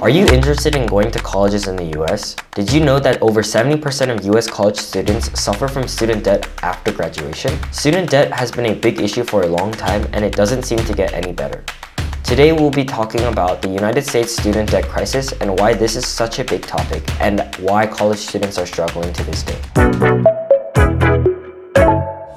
Are you interested in going to colleges in the US? Did you know that over 70% of US college students suffer from student debt after graduation? Student debt has been a big issue for a long time and it doesn't seem to get any better. Today we'll be talking about the United States student debt crisis and why this is such a big topic and why college students are struggling to this day.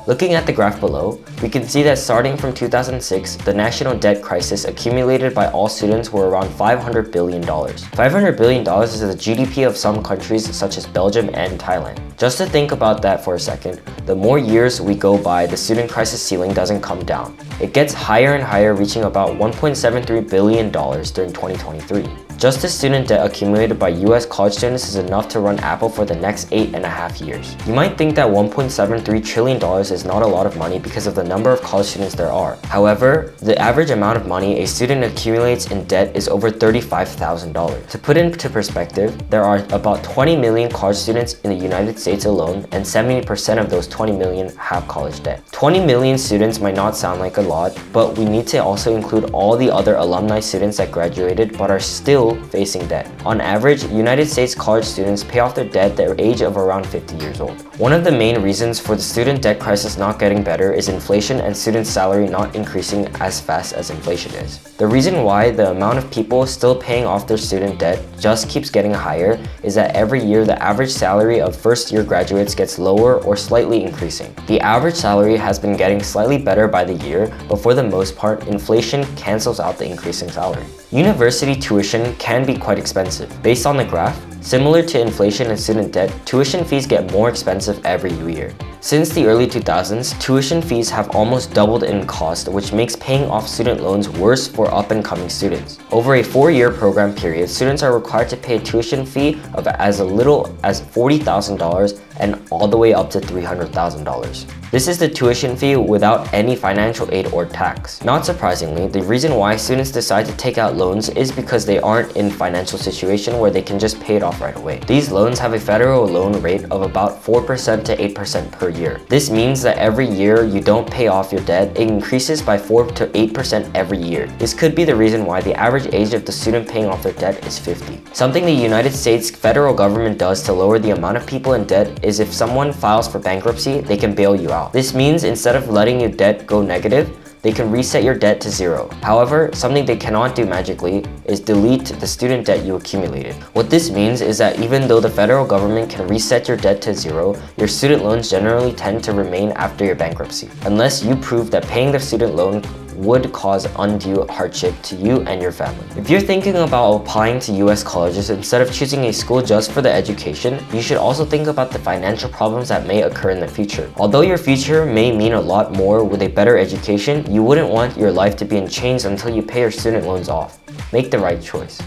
Looking at the graph below, we can see that starting from 2006, the national debt crisis accumulated by all students were around $500 billion. $500 billion is the GDP of some countries such as Belgium and Thailand. Just to think about that for a second, the more years we go by, the student crisis ceiling doesn't come down. It gets higher and higher, reaching about $1.73 billion during 2023. Just the student debt accumulated by US college students is enough to run Apple for the next 8.5 years. You might think that $1.73 trillion is not a lot of money because of the number of college students there are. However, the average amount of money a student accumulates in debt is over $35,000. To put into perspective, there are about 20 million college students in the United States alone, and 70% of those 20 million have college debt. 20 million students might not sound like a lot, but we need to also include all the other alumni students that graduated but are still facing debt. On average, United States college students pay off their debt at the age of around 50 years old. One of the main reasons for the student debt crisis not getting better is inflation and student salary not increasing as fast as inflation is. The reason why the amount of people still paying off their student debt just keeps getting higher is that every year the average salary of first-year graduates gets lower or slightly increasing. The average salary has been getting slightly better by the year, but for the most part, inflation cancels out the increase in salary. University tuition can be quite expensive. Based on the graph, similar to inflation and student debt, tuition fees get more expensive every year. Since the early 2000s, tuition fees have almost doubled in cost, which makes paying off student loans worse for up-and-coming students. Over a 4-year program period, students are required to pay a tuition fee of as little as $40,000 and all the way up to $300,000. This is the tuition fee without any financial aid or tax. Not surprisingly, the reason why students decide to take out loans is because they aren't in a financial situation where they can just pay it off right away. These loans have a federal loan rate of about 4% to 8% per year. This means that every year you don't pay off your debt, it increases by 4 to 8% every year. This could be the reason why the average age of the student paying off their debt is 50. Something the United States federal government does to lower the amount of people in debt is if someone files for bankruptcy, they can bail you out. This means instead of letting your debt go negative, they can reset your debt to zero. However, something they cannot do magically is delete the student debt you accumulated. What this means is that even though the federal government can reset your debt to zero, your student loans generally tend to remain after your bankruptcy, unless you prove that paying the student loan would cause undue hardship to you and your family. If you're thinking about applying to US colleges instead of choosing a school just for the education, you should also think about the financial problems that may occur in the future. Although your future may mean a lot more with a better education, you wouldn't want your life to be in chains until you pay your student loans off. Make the right choice.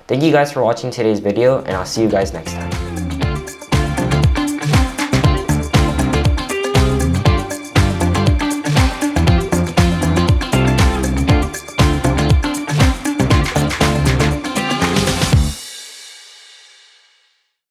Thank you guys for watching today's video, and I'll see you guys next time.